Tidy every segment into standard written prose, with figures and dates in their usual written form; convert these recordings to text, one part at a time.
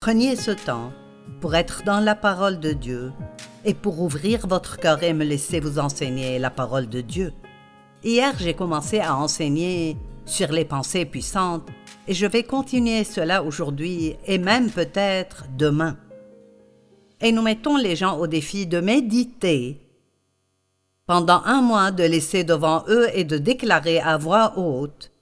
Prenez ce temps pour être dans la parole de Dieu et pour ouvrir votre cœur et me laisser vous enseigner la parole de Dieu. Hier, j'ai commencé à enseigner sur les pensées puissantes et je vais continuer cela aujourd'hui et même peut-être demain. Et nous mettons les gens au défi de méditer pendant 1 mois, de laisser devant eux et de déclarer à voix haute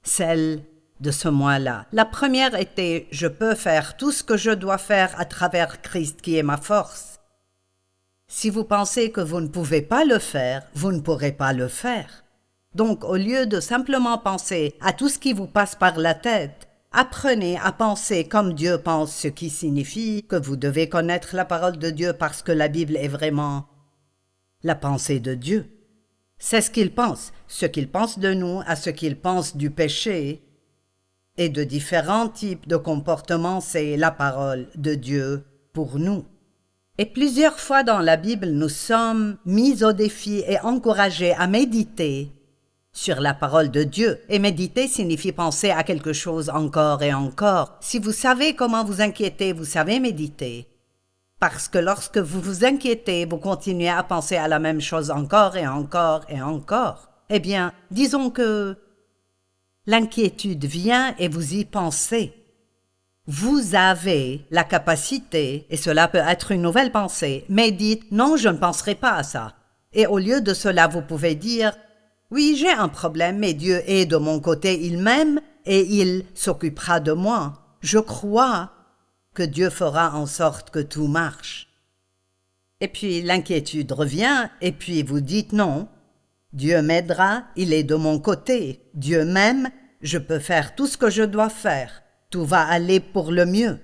celle de ce mois-là. La première était « Je peux faire tout ce que je dois faire à travers Christ qui est ma force ». Si vous pensez que vous ne pouvez pas le faire, vous ne pourrez pas le faire. Donc, au lieu de simplement penser à tout ce qui vous passe par la tête, apprenez à penser comme Dieu pense, ce qui signifie que vous devez connaître la parole de Dieu parce que la Bible est vraiment la pensée de Dieu. C'est ce qu'il pense de nous, à ce qu'il pense du péché et de différents types de comportements, c'est la parole de Dieu pour nous. Et plusieurs fois dans la Bible, nous sommes mis au défi et encouragés à méditer sur la parole de Dieu. Et méditer signifie penser à quelque chose encore et encore. Si vous savez comment vous inquiéter, vous savez méditer. Parce que lorsque vous vous inquiétez, vous continuez à penser à la même chose encore et encore et encore. Eh bien, disons que l'inquiétude vient et vous y pensez. Vous avez la capacité, et cela peut être une nouvelle pensée, mais dites « Non, je ne penserai pas à ça ». Et au lieu de cela, vous pouvez dire « Oui, j'ai un problème, mais Dieu est de mon côté, il m'aime et il s'occupera de moi. Je crois que Dieu fera en sorte que tout marche. » Et puis l'inquiétude revient, et puis vous dites « Non, Dieu m'aidera, il est de mon côté. Dieu m'aime, je peux faire tout ce que je dois faire. Tout va aller pour le mieux. »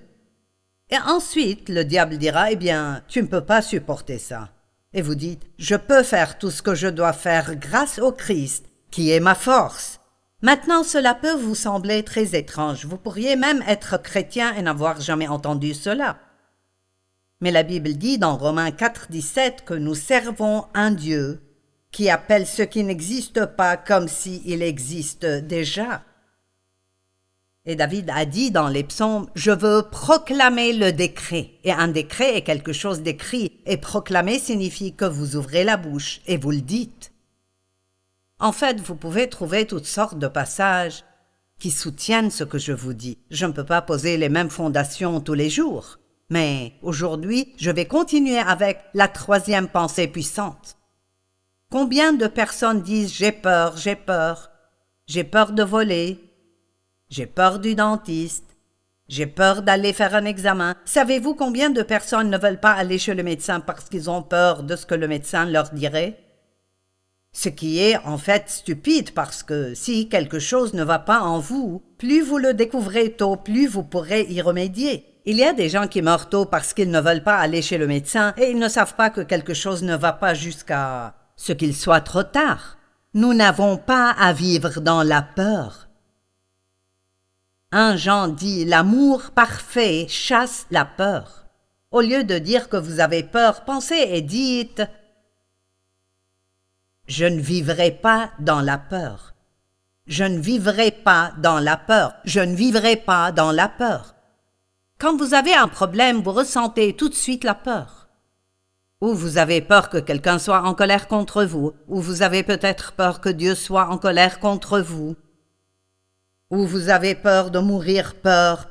Et ensuite, le diable dira « Eh bien, tu ne peux pas supporter ça. » Et vous dites « Je peux faire tout ce que je dois faire grâce au Christ, qui est ma force. » Maintenant, cela peut vous sembler très étrange. Vous pourriez même être chrétien et n'avoir jamais entendu cela. Mais la Bible dit dans Romains 4, 17 que nous servons un Dieu qui appelle ce qui n'existe pas comme s'il existe déjà. Et David a dit dans les psaumes « Je veux proclamer le décret ». Et un décret est quelque chose d'écrit. Et proclamer signifie que vous ouvrez la bouche et vous le dites. En fait, vous pouvez trouver toutes sortes de passages qui soutiennent ce que je vous dis. Je ne peux pas poser les mêmes fondations tous les jours. Mais aujourd'hui, je vais continuer avec la 3e pensée puissante. Combien de personnes disent « J'ai peur, j'ai peur. J'ai peur de voler. J'ai peur du dentiste. J'ai peur d'aller faire un examen. » Savez-vous combien de personnes ne veulent pas aller chez le médecin parce qu'ils ont peur de ce que le médecin leur dirait? Ce qui est en fait stupide parce que si quelque chose ne va pas en vous, plus vous le découvrez tôt, plus vous pourrez y remédier. Il y a des gens qui meurent tôt parce qu'ils ne veulent pas aller chez le médecin et ils ne savent pas que quelque chose ne va pas jusqu'à ce qu'il soit trop tard. Nous n'avons pas à vivre dans la peur. 1 Jean dit « L'amour parfait chasse la peur ». Au lieu de dire que vous avez peur, pensez et dites « Je ne vivrai pas dans la peur. Je ne vivrai pas dans la peur. Je ne vivrai pas dans la peur. » Quand vous avez un problème, vous ressentez tout de suite la peur. Ou vous avez peur que quelqu'un soit en colère contre vous, ou vous avez peut-être peur que Dieu soit en colère contre vous, ou vous avez peur de mourir, peur.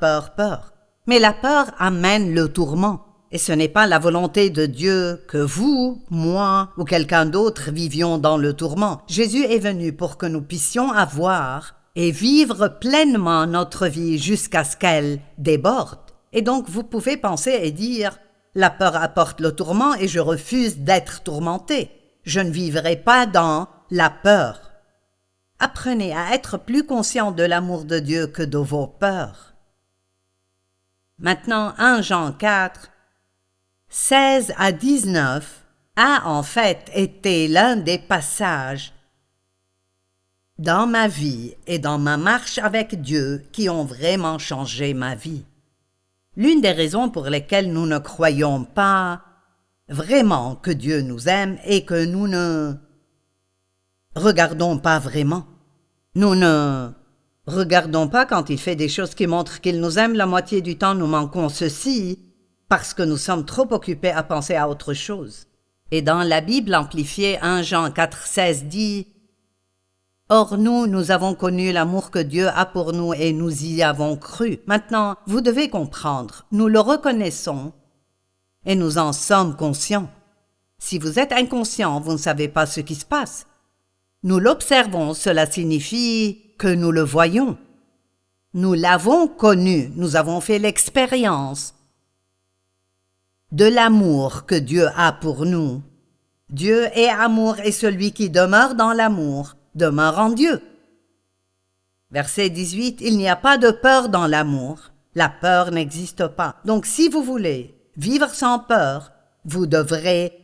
Mais la peur amène le tourment. Et ce n'est pas la volonté de Dieu que vous, moi ou quelqu'un d'autre vivions dans le tourment. Jésus est venu pour que nous puissions avoir et vivre pleinement notre vie jusqu'à ce qu'elle déborde. Et donc vous pouvez penser et dire « La peur apporte le tourment et je refuse d'être tourmenté. Je ne vivrai pas dans la peur. » Apprenez à être plus conscient de l'amour de Dieu que de vos peurs. Maintenant, 1 Jean 4, 16 à 19 a en fait été l'un des passages dans ma vie et dans ma marche avec Dieu qui ont vraiment changé ma vie. L'une des raisons pour lesquelles nous ne croyons pas vraiment que Dieu nous aime et que nous ne regardons pas vraiment. Nous ne Regardons pas quand il fait des choses qui montrent qu'il nous aime, la moitié du temps nous manquons ceci, parce que nous sommes trop occupés à penser à autre chose. Et dans la Bible amplifiée, 1 Jean 4,16 dit « Or nous avons connu l'amour que Dieu a pour nous et nous y avons cru. Maintenant, vous devez comprendre, nous le reconnaissons et nous en sommes conscients. Si vous êtes inconscient, vous ne savez pas ce qui se passe. Nous l'observons, cela signifie que nous le voyons. Nous l'avons connu, nous avons fait l'expérience de l'amour que Dieu a pour nous. Dieu est amour et celui qui demeure dans l'amour demeure en Dieu. » Verset 18, il n'y a pas de peur dans l'amour. La peur n'existe pas. Donc si vous voulez vivre sans peur, vous devrez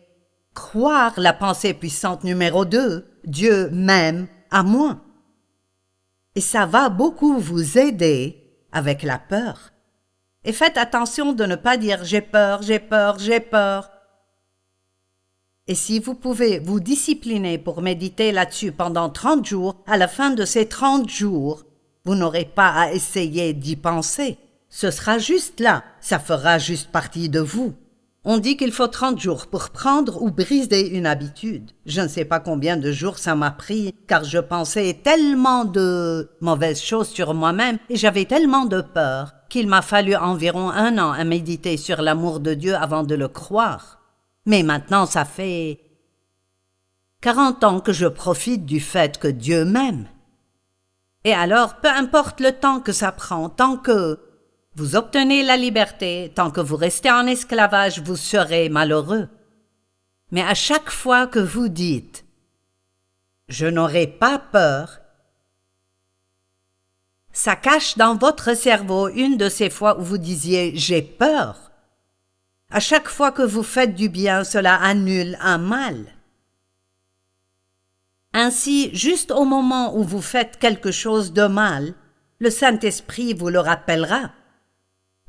croire la pensée puissante numéro 2, Dieu m'aime à moi. Et ça va beaucoup vous aider avec la peur. Et faites attention de ne pas dire « j'ai peur, j'ai peur, j'ai peur ». Et si vous pouvez vous discipliner pour méditer là-dessus pendant 30 jours, à la fin de ces 30 jours, vous n'aurez pas à essayer d'y penser. Ce sera juste là, ça fera juste partie de vous. On dit qu'il faut 30 jours pour prendre ou briser une habitude. Je ne sais pas combien de jours ça m'a pris, car je pensais tellement de mauvaises choses sur moi-même et j'avais tellement de peur qu'il m'a fallu environ 1 an à méditer sur l'amour de Dieu avant de le croire. Mais maintenant, ça fait 40 ans que je profite du fait que Dieu m'aime. Et alors, peu importe le temps que ça prend, tant que vous obtenez la liberté, tant que vous restez en esclavage, vous serez malheureux. Mais à chaque fois que vous dites « je n'aurai pas peur », ça cache dans votre cerveau une de ces fois où vous disiez « j'ai peur ». À chaque fois que vous faites du bien, cela annule un mal. Ainsi, juste au moment où vous faites quelque chose de mal, le Saint-Esprit vous le rappellera.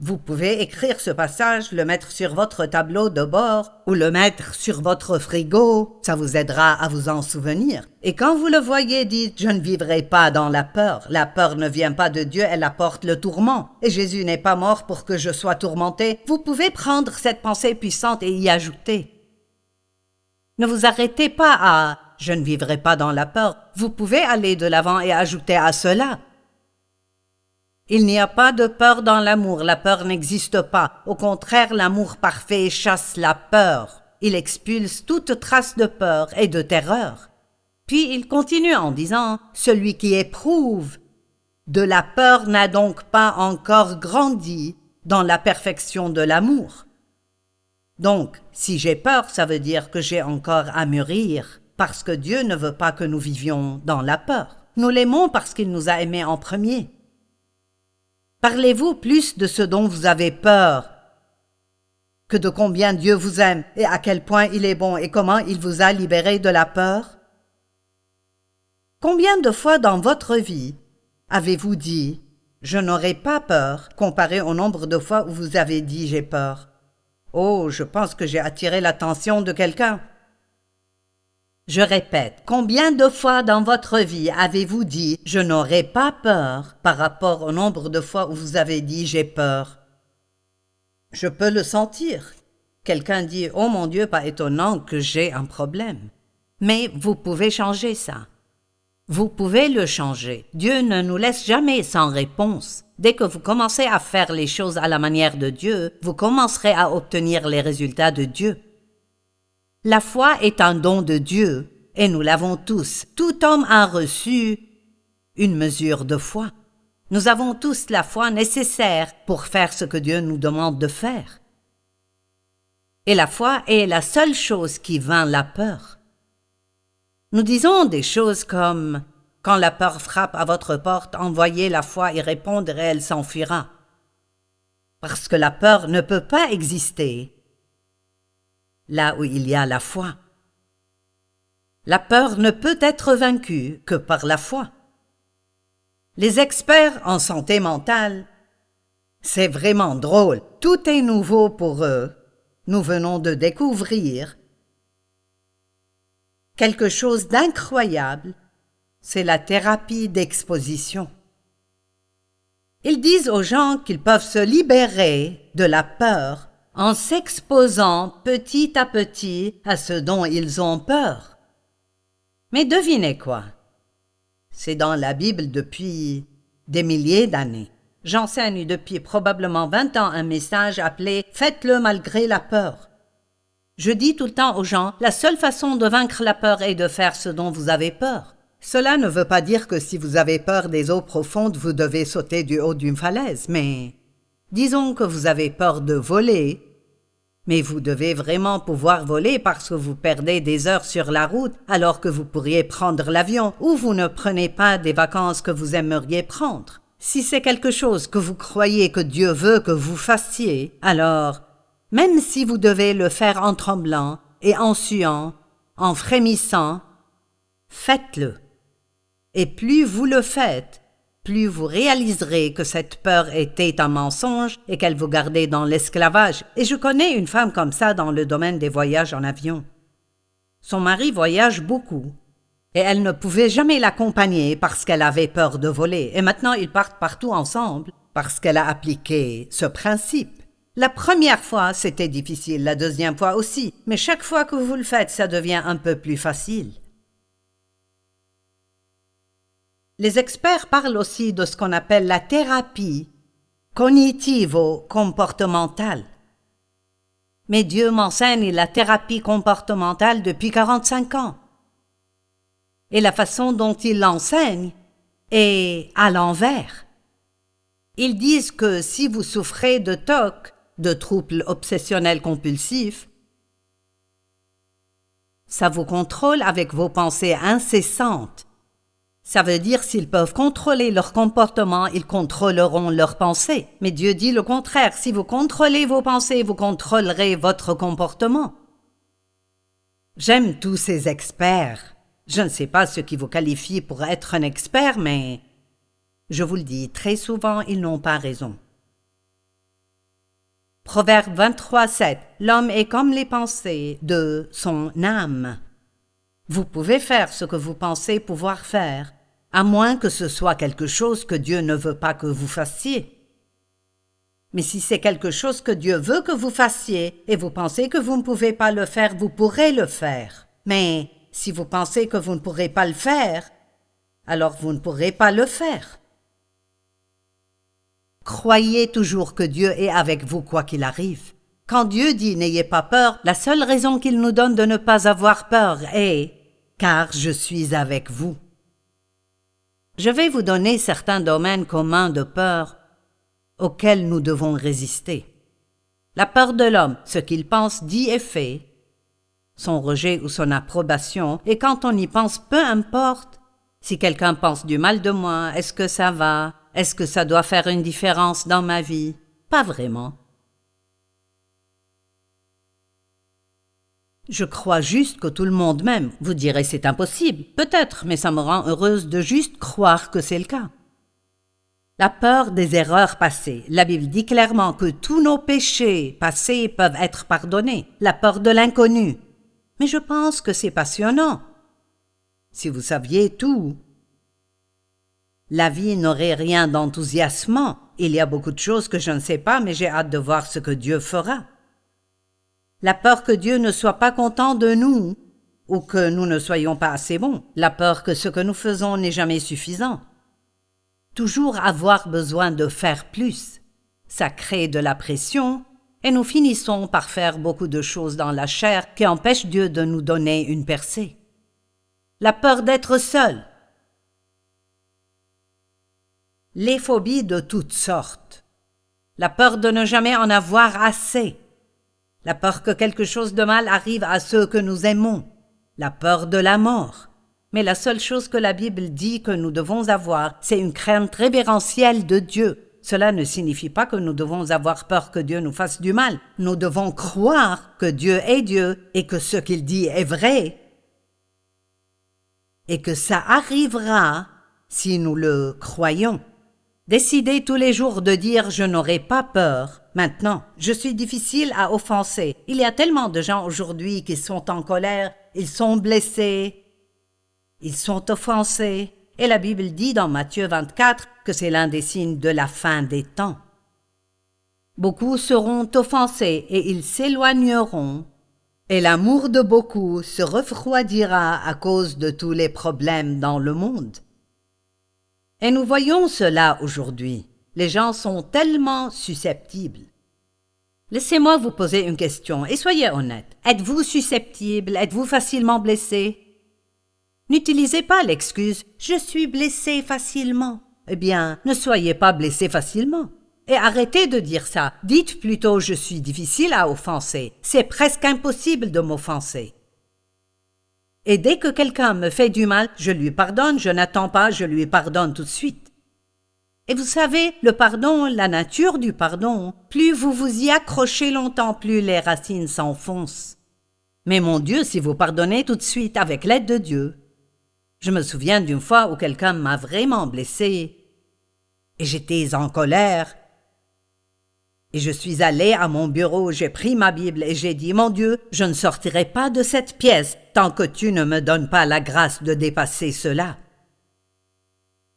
Vous pouvez écrire ce passage, le mettre sur votre tableau de bord ou le mettre sur votre frigo, ça vous aidera à vous en souvenir. Et quand vous le voyez, dites « je ne vivrai pas dans la peur ». La peur ne vient pas de Dieu, elle apporte le tourment. Et Jésus n'est pas mort pour que je sois tourmenté. Vous pouvez prendre cette pensée puissante et y ajouter. Ne vous arrêtez pas à « je ne vivrai pas dans la peur ». Vous pouvez aller de l'avant et ajouter à cela. Il n'y a pas de peur dans l'amour, la peur n'existe pas. Au contraire, l'amour parfait chasse la peur. Il expulse toute trace de peur et de terreur. Puis il continue en disant « Celui qui éprouve de la peur n'a donc pas encore grandi dans la perfection de l'amour. » Donc, si j'ai peur, ça veut dire que j'ai encore à mûrir, parce que Dieu ne veut pas que nous vivions dans la peur. Nous l'aimons parce qu'il nous a aimés en premier. Parlez-vous plus de ce dont vous avez peur que de combien Dieu vous aime et à quel point il est bon et comment il vous a libéré de la peur? Combien de fois dans votre vie avez-vous dit « je n'aurai pas peur » comparé au nombre de fois où vous avez dit « j'ai peur ». Oh, je pense que j'ai attiré l'attention de quelqu'un. Je répète, combien de fois dans votre vie avez-vous dit « je n'aurai pas peur » par rapport au nombre de fois où vous avez dit « j'ai peur ». Je peux le sentir. Quelqu'un dit « oh mon Dieu, pas étonnant que j'ai un problème ». Mais vous pouvez changer ça. Vous pouvez le changer. Dieu ne nous laisse jamais sans réponse. Dès que vous commencez à faire les choses à la manière de Dieu, vous commencerez à obtenir les résultats de Dieu. La foi est un don de Dieu, et nous l'avons tous. Tout homme a reçu une mesure de foi. Nous avons tous la foi nécessaire pour faire ce que Dieu nous demande de faire. Et la foi est la seule chose qui vainc la peur. Nous disons des choses comme « quand la peur frappe à votre porte, envoyez la foi y répondre et elle s'enfuira ». Parce que la peur ne peut pas exister là où il y a la foi. La peur ne peut être vaincue que par la foi. Les experts en santé mentale, c'est vraiment drôle, tout est nouveau pour eux. Nous venons de découvrir quelque chose d'incroyable, c'est la thérapie d'exposition. Ils disent aux gens qu'ils peuvent se libérer de la peur en s'exposant petit à petit à ce dont ils ont peur. Mais devinez quoi? C'est dans la Bible depuis des milliers d'années. J'enseigne depuis probablement 20 ans un message appelé « Faites-le malgré la peur ». Je dis tout le temps aux gens, la seule façon de vaincre la peur est de faire ce dont vous avez peur. Cela ne veut pas dire que si vous avez peur des eaux profondes, vous devez sauter du haut d'une falaise, mais disons que vous avez peur de voler, mais vous devez vraiment pouvoir voler parce que vous perdez des heures sur la route alors que vous pourriez prendre l'avion ou vous ne prenez pas des vacances que vous aimeriez prendre. Si c'est quelque chose que vous croyez que Dieu veut que vous fassiez, alors, même si vous devez le faire en tremblant et en suant, en frémissant, faites-le. Et plus vous le faites, plus vous réaliserez que cette peur était un mensonge et qu'elle vous gardait dans l'esclavage. Et je connais une femme comme ça dans le domaine des voyages en avion. Son mari voyage beaucoup et elle ne pouvait jamais l'accompagner parce qu'elle avait peur de voler. Et maintenant, ils partent partout ensemble parce qu'elle a appliqué ce principe. La première fois, c'était difficile, la deuxième fois aussi, mais chaque fois que vous le faites, ça devient un peu plus facile. Les experts parlent aussi de ce qu'on appelle la thérapie cognitivo-comportementale. Mais Dieu m'enseigne la thérapie comportementale depuis 45 ans. Et la façon dont il l'enseigne est à l'envers. Ils disent que si vous souffrez de TOC, de troubles obsessionnels compulsifs, ça vous contrôle avec vos pensées incessantes. Ça veut dire s'ils peuvent contrôler leur comportement, ils contrôleront leurs pensées. Mais Dieu dit le contraire. Si vous contrôlez vos pensées, vous contrôlerez votre comportement. J'aime tous ces experts. Je ne sais pas ce qui vous qualifie pour être un expert, mais je vous le dis, très souvent, ils n'ont pas raison. Proverbe 23:7. L'homme est comme les pensées de son âme. Vous pouvez faire ce que vous pensez pouvoir faire, à moins que ce soit quelque chose que Dieu ne veut pas que vous fassiez. Mais si c'est quelque chose que Dieu veut que vous fassiez et vous pensez que vous ne pouvez pas le faire, vous pourrez le faire. Mais si vous pensez que vous ne pourrez pas le faire, alors vous ne pourrez pas le faire. Croyez toujours que Dieu est avec vous quoi qu'il arrive. Quand Dieu dit « n'ayez pas peur », la seule raison qu'il nous donne de ne pas avoir peur est « car je suis avec vous ». Je vais vous donner certains domaines communs de peur auxquels nous devons résister. La peur de l'homme, ce qu'il pense, dit et fait, son rejet ou son approbation, et quand on y pense, peu importe. Si quelqu'un pense du mal de moi, est-ce que ça va? Est-ce que ça doit faire une différence dans ma vie? Pas vraiment. Je crois juste que tout le monde m'aime. Vous direz c'est impossible. Peut-être, mais ça me rend heureuse de juste croire que c'est le cas. La peur des erreurs passées. La Bible dit clairement que tous nos péchés passés peuvent être pardonnés. La peur de l'inconnu. Mais je pense que c'est passionnant. Si vous saviez tout, la vie n'aurait rien d'enthousiasmant. Il y a beaucoup de choses que je ne sais pas, mais j'ai hâte de voir ce que Dieu fera. La peur que Dieu ne soit pas content de nous ou que nous ne soyons pas assez bons. La peur que ce que nous faisons n'est jamais suffisant. Toujours avoir besoin de faire plus. Ça crée de la pression et nous finissons par faire beaucoup de choses dans la chair qui empêchent Dieu de nous donner une percée. La peur d'être seul. Les phobies de toutes sortes. La peur de ne jamais en avoir assez. La peur que quelque chose de mal arrive à ceux que nous aimons. La peur de la mort. Mais la seule chose que la Bible dit que nous devons avoir, c'est une crainte révérentielle de Dieu. Cela ne signifie pas que nous devons avoir peur que Dieu nous fasse du mal. Nous devons croire que Dieu est Dieu et que ce qu'il dit est vrai et que ça arrivera si nous le croyons. Décidez tous les jours de dire « je n'aurai pas peur ». Maintenant, je suis difficile à offenser. Il y a tellement de gens aujourd'hui qui sont en colère, ils sont blessés, ils sont offensés. Et la Bible dit dans Matthieu 24 que c'est l'un des signes de la fin des temps. Beaucoup seront offensés et ils s'éloigneront, et l'amour de beaucoup se refroidira à cause de tous les problèmes dans le monde. Et nous voyons cela aujourd'hui. Les gens sont tellement susceptibles. Laissez-moi vous poser une question et soyez honnête. Êtes-vous susceptible? Êtes-vous facilement blessé? N'utilisez pas l'excuse « je suis blessé facilement ». Eh bien, ne soyez pas blessé facilement. Et arrêtez de dire ça. Dites plutôt « je suis difficile à offenser ». C'est presque impossible de m'offenser. Et dès que quelqu'un me fait du mal, je lui pardonne, je n'attends pas, je lui pardonne tout de suite. Et vous savez, le pardon, la nature du pardon, plus vous vous y accrochez longtemps, plus les racines s'enfoncent. Mais mon Dieu, si vous pardonnez tout de suite avec l'aide de Dieu. Je me souviens d'une fois où quelqu'un m'a vraiment blessé et j'étais en colère. Et je suis allé à mon bureau, j'ai pris ma Bible et j'ai dit « Mon Dieu, je ne sortirai pas de cette pièce tant que tu ne me donnes pas la grâce de dépasser cela. »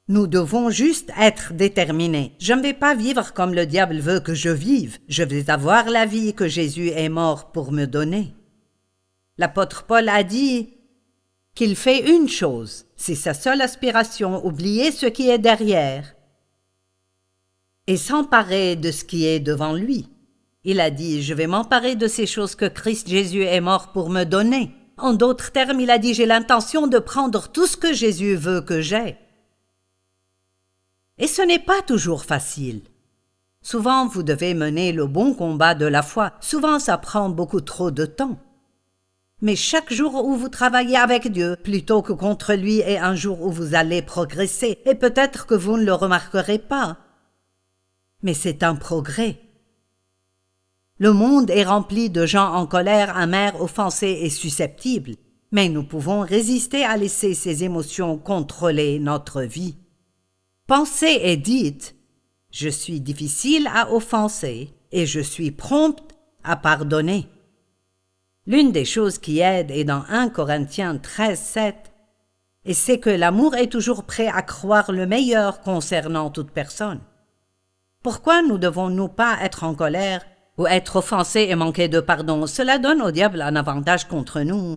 Nous devons juste être déterminés. Je ne vais pas vivre comme le diable veut que je vive. Je vais avoir la vie que Jésus est mort pour me donner. L'apôtre Paul a dit qu'il fait une chose, c'est sa seule aspiration, oublier ce qui est derrière et s'emparer de ce qui est devant lui. Il a dit « Je vais m'emparer de ces choses que Christ Jésus est mort pour me donner ». En d'autres termes, il a dit « J'ai l'intention de prendre tout ce que Jésus veut que j'ai ». Et ce n'est pas toujours facile. Souvent, vous devez mener le bon combat de la foi. Souvent, ça prend beaucoup trop de temps. Mais chaque jour où vous travaillez avec Dieu, plutôt que contre lui, est un jour où vous allez progresser, et peut-être que vous ne le remarquerez pas. Mais c'est un progrès. Le monde est rempli de gens en colère, amers, offensés et susceptibles, mais nous pouvons résister à laisser ces émotions contrôler notre vie. Pensez et dites « Je suis difficile à offenser et je suis prompte à pardonner ». L'une des choses qui aide est dans 1 Corinthiens 13:7, et c'est que l'amour est toujours prêt à croire le meilleur concernant toute personne. Pourquoi nous devons-nous pas être en colère ou être offensés et manquer de pardon? Cela donne au diable un avantage contre nous.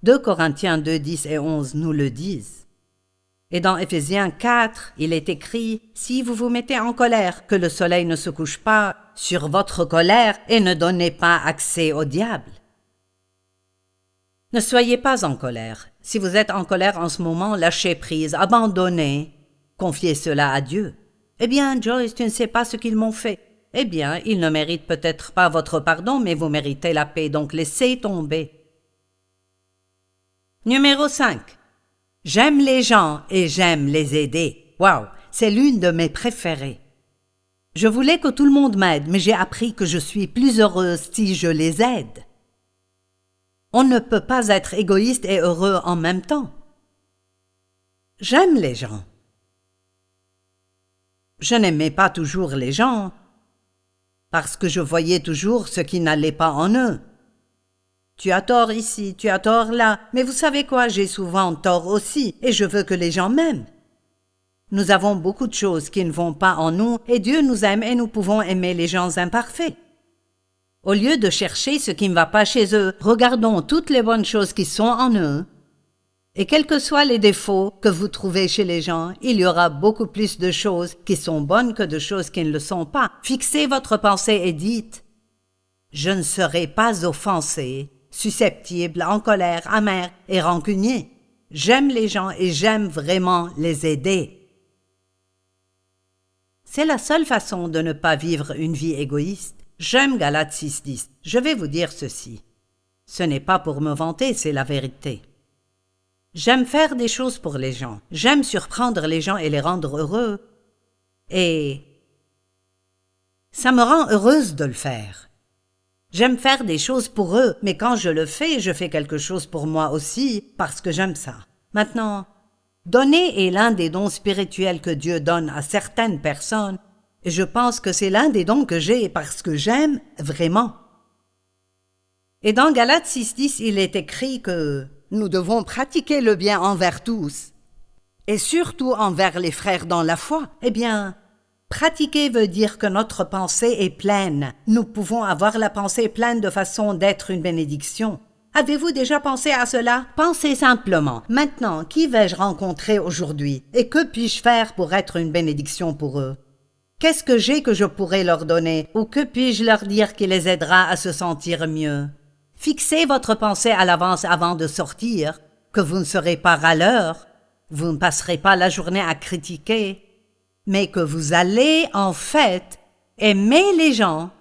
2 Corinthiens 2:10 et 11 nous le disent. Et dans Éphésiens 4, il est écrit « Si vous vous mettez en colère, que le soleil ne se couche pas sur votre colère et ne donnez pas accès au diable. » Ne soyez pas en colère. Si vous êtes en colère en ce moment, lâchez prise, abandonnez, confiez cela à Dieu. « Eh bien, Joyce, tu ne sais pas ce qu'ils m'ont fait. » Eh bien, ils ne méritent peut-être pas votre pardon, mais vous méritez la paix, donc laissez tomber. Numéro 5. J'aime les gens et j'aime les aider. Waouh, c'est l'une de mes préférées. Je voulais que tout le monde m'aide, mais j'ai appris que je suis plus heureuse si je les aide. On ne peut pas être égoïste et heureux en même temps. J'aime les gens. Je n'aimais pas toujours les gens, parce que je voyais toujours ce qui n'allait pas en eux. Tu as tort ici, tu as tort là, mais vous savez quoi, j'ai souvent tort aussi, et je veux que les gens m'aiment. Nous avons beaucoup de choses qui ne vont pas en nous, et Dieu nous aime et nous pouvons aimer les gens imparfaits. Au lieu de chercher ce qui ne va pas chez eux, regardons toutes les bonnes choses qui sont en eux. Et quels que soient les défauts que vous trouvez chez les gens, il y aura beaucoup plus de choses qui sont bonnes que de choses qui ne le sont pas. Fixez votre pensée et dites « Je ne serai pas offensé, susceptible, en colère, amer et rancunier. J'aime les gens et j'aime vraiment les aider. » C'est la seule façon de ne pas vivre une vie égoïste. J'aime Galates 6:10. Je vais vous dire ceci. Ce n'est pas pour me vanter, c'est la vérité. J'aime faire des choses pour les gens. J'aime surprendre les gens et les rendre heureux. Et ça me rend heureuse de le faire. J'aime faire des choses pour eux, mais quand je fais quelque chose pour moi aussi, parce que j'aime ça. Maintenant, donner est l'un des dons spirituels que Dieu donne à certaines personnes, et je pense que c'est l'un des dons que j'ai parce que j'aime vraiment. Et dans Galates 6:10, il est écrit que nous devons pratiquer le bien envers tous. et surtout envers les frères dans la foi, eh bien, pratiquer veut dire que notre pensée est pleine. Nous pouvons avoir la pensée pleine de façon d'être une bénédiction. Avez-vous déjà pensé à cela? Pensez simplement. Maintenant, qui vais-je rencontrer aujourd'hui? Et que puis-je faire pour être une bénédiction pour eux? Qu'est-ce que j'ai que je pourrais leur donner? Ou que puis-je leur dire qui les aidera à se sentir mieux? Fixez votre pensée à l'avance avant de sortir, que vous ne serez pas râleur, vous ne passerez pas la journée à critiquer, mais que vous allez, en fait, aimer les gens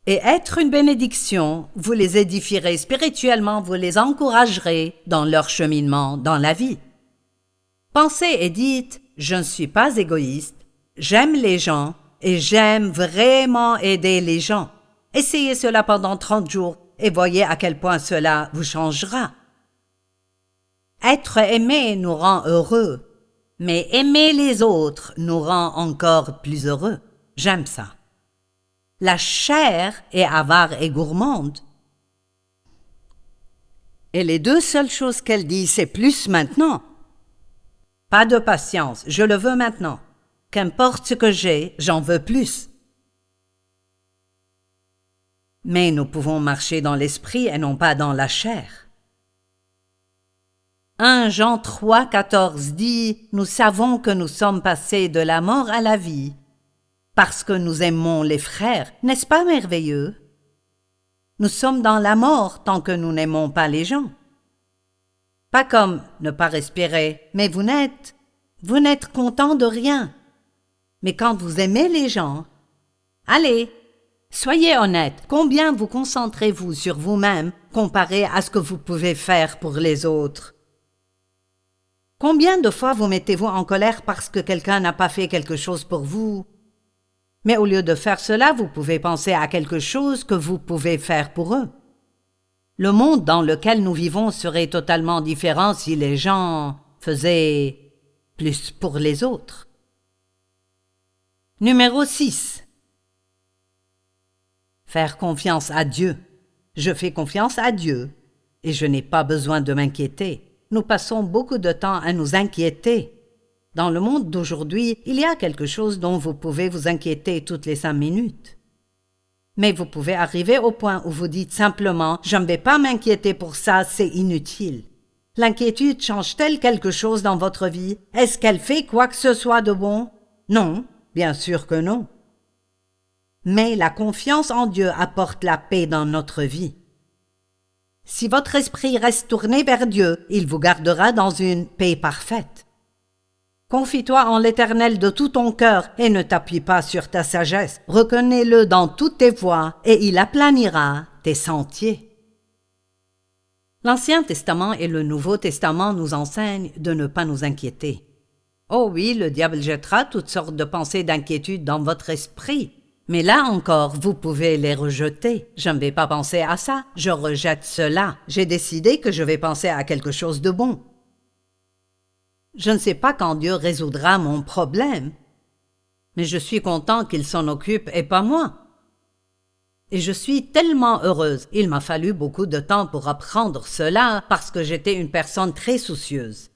et être une bénédiction. Vous les édifierez spirituellement, vous les encouragerez dans leur cheminement dans la vie. Pensez et dites « Je ne suis pas égoïste, j'aime les gens et j'aime vraiment aider les gens. » Essayez cela pendant 30 jours et voyez à quel point cela vous changera. Être aimé nous rend heureux, mais aimer les autres nous rend encore plus heureux. J'aime ça. La chair est avare et gourmande. Et les deux seules choses qu'elle dit, c'est plus maintenant. Pas de patience, je le veux maintenant. Qu'importe ce que j'ai, j'en veux plus. Mais nous pouvons marcher dans l'esprit et non pas dans la chair. 1 Jean 3, 14 dit « Nous savons que nous sommes passés de la mort à la vie, parce que nous aimons les frères. » N'est-ce pas merveilleux? Nous sommes dans la mort tant que nous n'aimons pas les gens. Pas comme ne pas respirer, mais vous n'êtes content de rien. Mais quand vous aimez les gens, allez, soyez honnête, combien vous concentrez-vous sur vous-même comparé à ce que vous pouvez faire pour les autres? Combien de fois vous mettez-vous en colère parce que quelqu'un n'a pas fait quelque chose pour vous? Mais au lieu de faire cela, vous pouvez penser à quelque chose que vous pouvez faire pour eux. Le monde dans lequel nous vivons serait totalement différent si les gens faisaient plus pour les autres. Numéro 6. Faire confiance à Dieu. Je fais confiance à Dieu et je n'ai pas besoin de m'inquiéter. Nous passons beaucoup de temps à nous inquiéter. Dans le monde d'aujourd'hui, il y a quelque chose dont vous pouvez vous inquiéter toutes les 5 minutes. Mais vous pouvez arriver au point où vous dites simplement « Je ne vais pas m'inquiéter pour ça, c'est inutile ». L'inquiétude change-t-elle quelque chose dans votre vie? Est-ce qu'elle fait quoi que ce soit de bon? Non, bien sûr que non. Mais la confiance en Dieu apporte la paix dans notre vie. Si votre esprit reste tourné vers Dieu, il vous gardera dans une paix parfaite. Confie-toi en l'Éternel de tout ton cœur et ne t'appuie pas sur ta sagesse. Reconnais-le dans toutes tes voies et il aplanira tes sentiers. L'Ancien Testament et le Nouveau Testament nous enseignent de ne pas nous inquiéter. Oh oui, le diable jettera toutes sortes de pensées d'inquiétude dans votre esprit. Mais là encore, vous pouvez les rejeter. Je ne vais pas penser à ça, je rejette cela. J'ai décidé que je vais penser à quelque chose de bon. Je ne sais pas quand Dieu résoudra mon problème, mais je suis content qu'il s'en occupe et pas moi. Et je suis tellement heureuse. Il m'a fallu beaucoup de temps pour apprendre cela parce que j'étais une personne très soucieuse.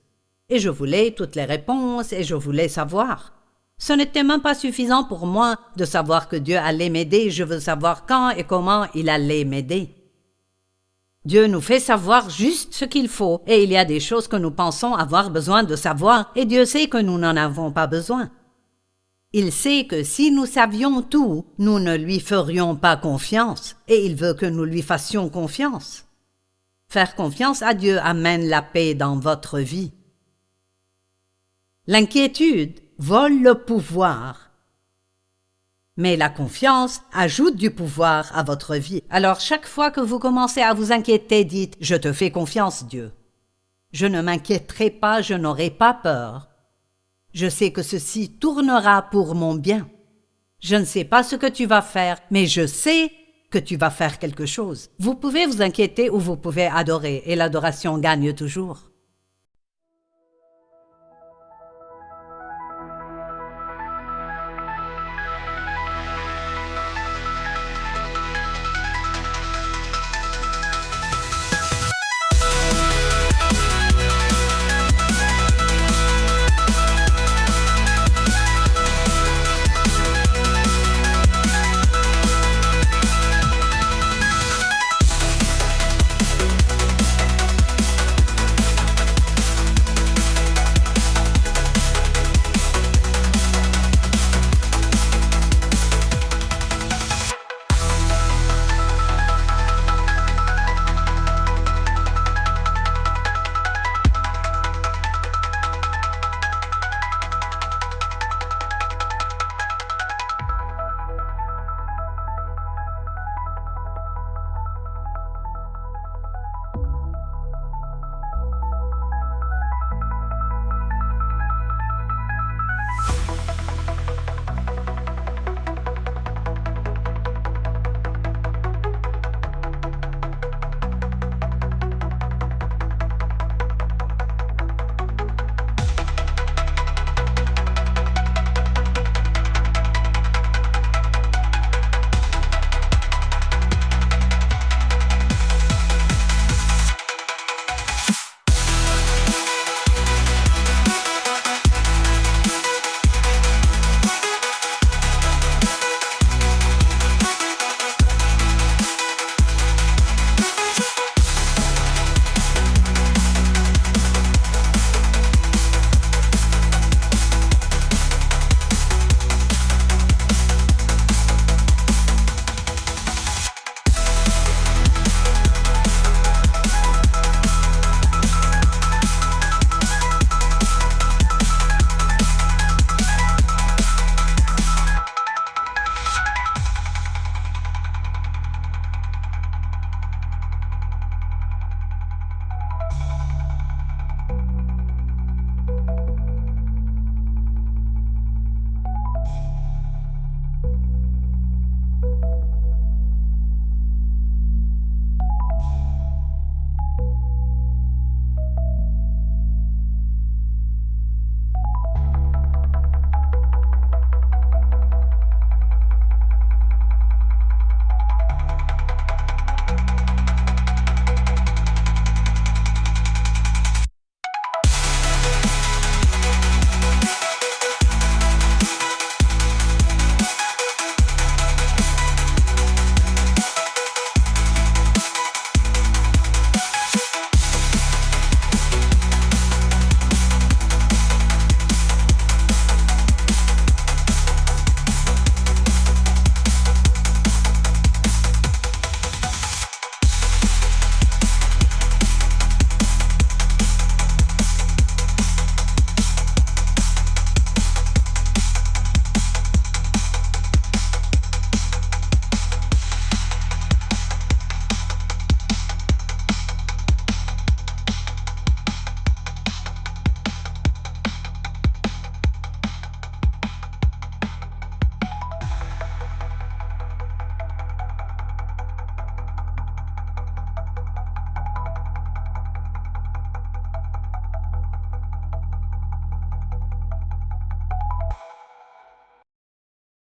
Et je voulais toutes les réponses et je voulais savoir. Ce n'était même pas suffisant pour moi de savoir que Dieu allait m'aider, je veux savoir quand et comment il allait m'aider. Dieu nous fait savoir juste ce qu'il faut, et il y a des choses que nous pensons avoir besoin de savoir, et Dieu sait que nous n'en avons pas besoin. Il sait que si nous savions tout, nous ne lui ferions pas confiance, et il veut que nous lui fassions confiance. Faire confiance à Dieu amène la paix dans votre vie. L'inquiétude vole le pouvoir. Mais la confiance ajoute du pouvoir à votre vie. Alors chaque fois que vous commencez à vous inquiéter, dites « Je te fais confiance, Dieu. Je ne m'inquiéterai pas, je n'aurai pas peur. Je sais que ceci tournera pour mon bien. Je ne sais pas ce que tu vas faire, mais je sais que tu vas faire quelque chose. » Vous pouvez vous inquiéter ou vous pouvez adorer, et l'adoration gagne toujours.